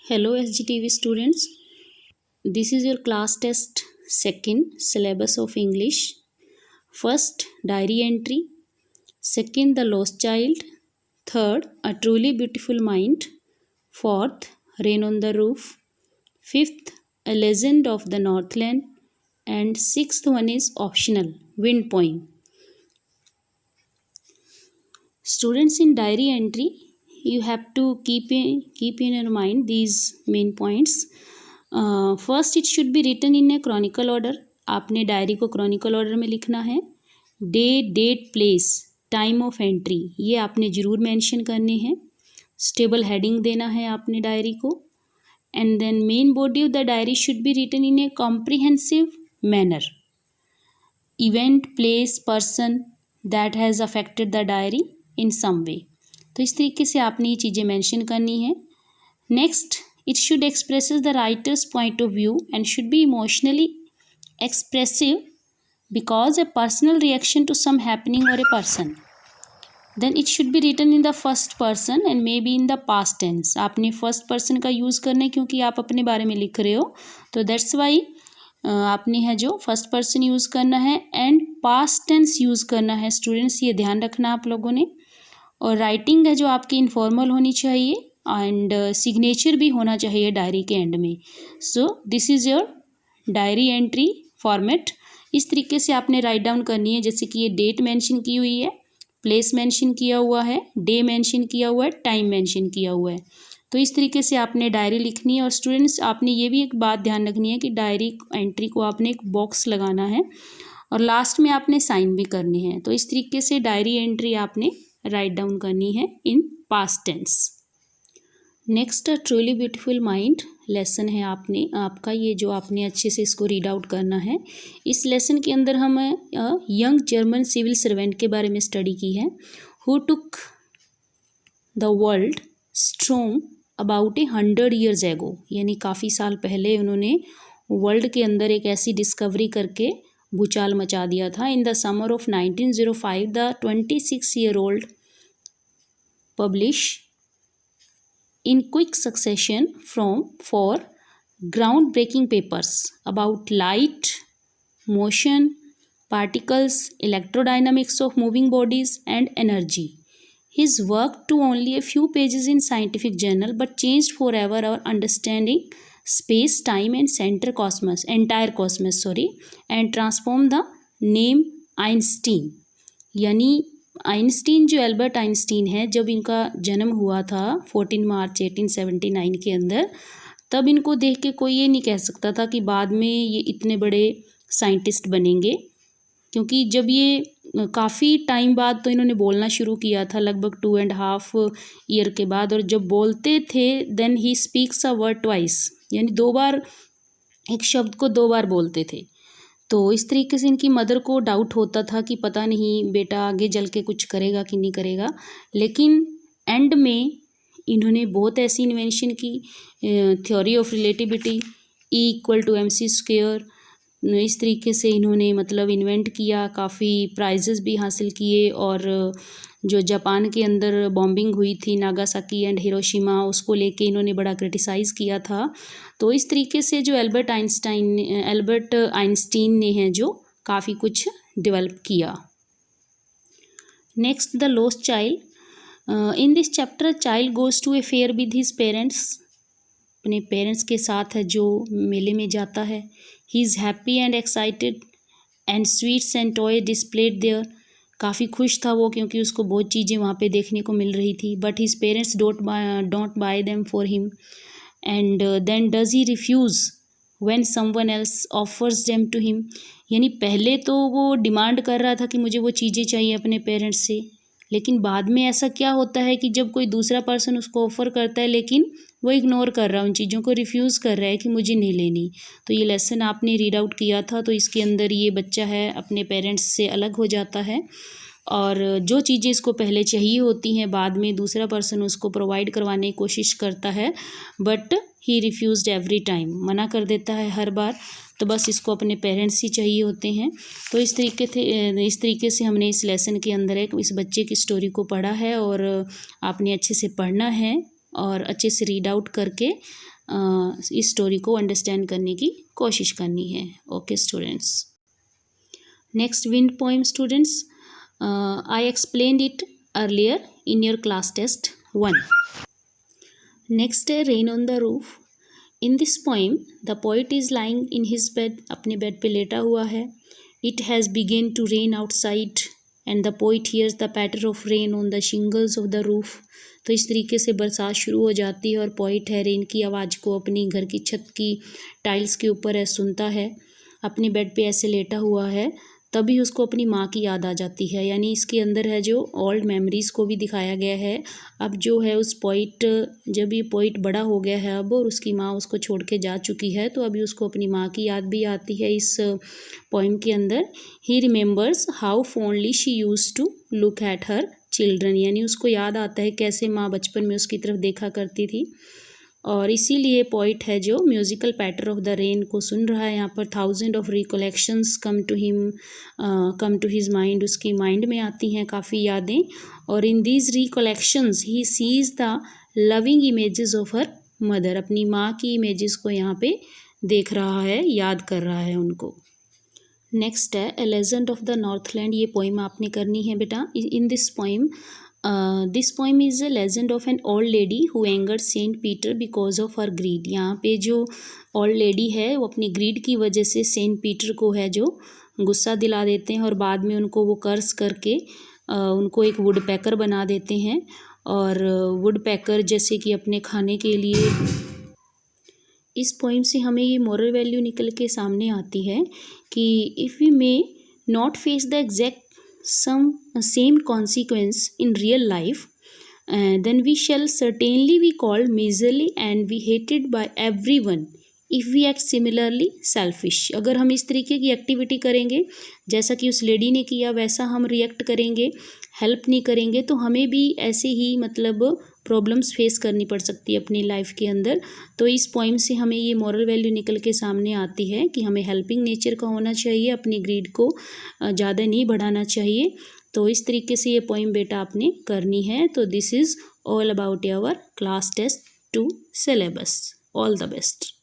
Hello SGTV students, this is your class test second syllabus of English. First, diary entry. Second, the lost child. Third, a truly beautiful mind. Fourth, rain on the roof. Fifth, a legend of the Northland. And sixth one is optional, wind poem. Students, in diary entry, you have to keep in your mind these main points. First it should be written in a chronicle order. आपने diary को chronicle order में लिखना है. Day, date, place, time of entry ये आपने ज़रूर mention करने हैं. स्टेबल हेडिंग देना है आपने डायरी को. And then main body of the diary should be written in a comprehensive manner. Event, place, person that has affected the diary in some way. तो इस तरीके से आपने ये चीज़ें मेंशन करनी है. Next, it should expresses the writer's point of view and should be emotionally expressive because a personal reaction to some happening or a person. Then it should be written in the first person and maybe in the past tense. आपने first person का use करना है क्योंकि आप अपने बारे में लिख रहे हो, तो that's why आपने है जो first person use करना है and past tense use करना है. स्टूडेंट्स ये ध्यान रखना आप लोगों ने. और राइटिंग है जो आपकी इनफॉर्मल होनी चाहिए एंड सिग्नेचर भी होना चाहिए डायरी के एंड में. So this is your diary entry format. इस तरीके से आपने राइट डाउन करनी है. जैसे कि ये डेट मेंशन की हुई है, प्लेस मेंशन किया हुआ है, डे मेंशन किया हुआ है, टाइम मेंशन किया हुआ है. तो इस तरीके से आपने डायरी लिखनी है. और स्टूडेंट्स आपने ये भी एक बात ध्यान रखनी है कि डायरी एंट्री को आपने एक बॉक्स लगाना है और लास्ट में आपने साइन भी करनी है. तो इस तरीके से डायरी एंट्री आपने राइट डाउन करनी है in past tense. Next, truly beautiful mind lesson है आपका ये जो आपने अच्छे से इसको रीड आउट करना है. इस लेसन के अंदर हम यंग जर्मन सिविल सर्वेंट के बारे में स्टडी की है who took the world strong about 100 years एगो. यानी काफ़ी साल पहले उन्होंने वर्ल्ड के अंदर एक ऐसी डिस्कवरी करके भूचाल मचा दिया था. In the summer of 1905 the 26-year-old publish in quick succession for groundbreaking papers about light, motion, particles, electrodynamics of moving bodies and energy. His work to only a few pages in scientific journal but changed forever our understanding space, time and entire cosmos and transformed the name Einstein. यानी Einstein जो Albert Einstein है, जब इनका जन्म हुआ था 14 मार्च 1879 के अंदर, तब इनको देख के कोई ये नहीं कह सकता था कि बाद में ये इतने बड़े साइंटिस्ट बनेंगे. क्योंकि जब ये काफ़ी टाइम बाद तो इन्होंने बोलना शुरू किया था, लगभग 2.5 year के बाद. और जब बोलते थे then he speaks a word twice, यानी 2 बार एक शब्द को 2 बार बोलते थे. तो इस तरीके से इनकी मदर को डाउट होता था कि पता नहीं बेटा आगे चल के कुछ करेगा कि नहीं करेगा. लेकिन एंड में इन्होंने बहुत ऐसी इन्वेंशन की, थ्योरी ऑफ रिलेटिविटी, E=mc². इस तरीके से इन्होंने मतलब इन्वेंट किया, काफ़ी प्राइजेस भी हासिल किए. और जो जापान के अंदर बॉम्बिंग हुई थी नागासाकी एंड हिरोशिमा, उसको लेके इन्होंने बड़ा क्रिटिसाइज़ किया था. तो इस तरीके से जो एल्बर्ट आइंस्टीन ने है जो काफ़ी कुछ डेवलप किया. Next, the lost child. In this chapter child goes to a fair with his parents. अपने पेरेंट्स के साथ है जो मेले में जाता है. He is happy and excited and sweets and toy displayed there. काफ़ी खुश था वो क्योंकि उसको बहुत चीज़ें वहाँ पे देखने को मिल रही थी. But his parents don't buy them for him. And then does he refuse when someone else offers them to him. यानी पहले तो वो डिमांड कर रहा था कि मुझे वो चीज़ें चाहिए अपने पेरेंट्स से, लेकिन बाद में ऐसा क्या होता है कि जब कोई दूसरा पर्सन उसको ऑफ़र करता है लेकिन वो इग्नोर कर रहा है, उन चीज़ों को रिफ्यूज़ कर रहा है कि मुझे नहीं लेनी. तो ये लेसन आपने रीड आउट किया था. तो इसके अंदर ये बच्चा है अपने पेरेंट्स से अलग हो जाता है और जो चीज़ें इसको पहले चाहिए होती हैं बाद में दूसरा पर्सन उसको प्रोवाइड करवाने की कोशिश करता है, बट ही रिफ्यूज़ड एवरी टाइम, मना कर देता है हर बार. तो बस इसको अपने पेरेंट्स ही चाहिए होते हैं. तो इस तरीके से हमने इस लेसन के अंदर इस बच्चे की स्टोरी को पढ़ा है. और आपने अच्छे से पढ़ना है और अच्छे से रीड आउट करके इस स्टोरी को अंडरस्टैंड करने की कोशिश करनी है। Okay students, next wind poem students, I explained it earlier in your class test 1. Next है rain on the roof. In this poem the poet is lying in his bed, अपने bed पे लेटा हुआ है. It has begun to rain outside and the poet hears the patter of rain on the shingles of the roof. तो इस तरीके से बरसात शुरू हो जाती है और पोइट है रेन की आवाज़ को अपनी घर की छत की टाइल्स के ऊपर सुनता है. अपने बेड पे ऐसे लेटा हुआ है, तभी उसको अपनी माँ की याद आ जाती है. यानी इसके अंदर है जो ओल्ड मेमोरीज़ को भी दिखाया गया है. अब जो है उस पोइट, जब ये पोइट बड़ा हो गया है अब और उसकी माँ उसको छोड़ के जा चुकी है, तो अभी उसको अपनी माँ की याद भी आती है इस पोइम के अंदर. He remembers how fondly she used to look at her children. यानी उसको याद आता है कैसे माँ बचपन में उसकी तरफ देखा करती थी. और इसीलिए पोइट है जो musical patter of the rain को सुन रहा है. यहाँ पर thousand of recollections come to his mind, उसकी माइंड में आती हैं काफ़ी यादें. और इन दीज रिकोलेक्शंस ही sees the loving images of her mother. अपनी माँ की इमेजेस को यहाँ पे देख रहा है, याद कर रहा है उनको. नेक्स्ट है a legend of the northland. ये पोइम आपने करनी है बेटा. In this poem this poem is a legend of an old lady who angered Saint Peter because of her greed. यहाँ पे जो ओल्ड लेडी है वो अपनी ग्रीड की वजह से सेंट पीटर को है जो गुस्सा दिला देते हैं और बाद में उनको वो कर्स करके उनको एक वुड पैकर बना देते हैं. और वुड पैकर जैसे कि अपने खाने के लिए. इस पोइम से हमें ये मोरल वैल्यू निकल के सामने आती है कि if we may not face the exact same consequence in real life, then we shall certainly be called miserly and be hated by everyone if we act similarly selfish. अगर हम इस तरीके की एक्टिविटी करेंगे जैसा कि उस लेडी ने किया वैसा हम रिएक्ट करेंगे, हेल्प नहीं करेंगे, तो हमें भी ऐसे ही मतलब प्रॉब्लम्स फेस करनी पड़ सकती है अपनी लाइफ के अंदर. तो इस पॉइंट से हमें ये मॉरल वैल्यू निकल के सामने आती है कि हमें हेल्पिंग नेचर का होना चाहिए, अपनी ग्रीड को ज़्यादा नहीं बढ़ाना चाहिए. तो इस तरीके से ये पॉइंट बेटा आपने करनी है. तो this is all about our class test 2 syllabus. All the best.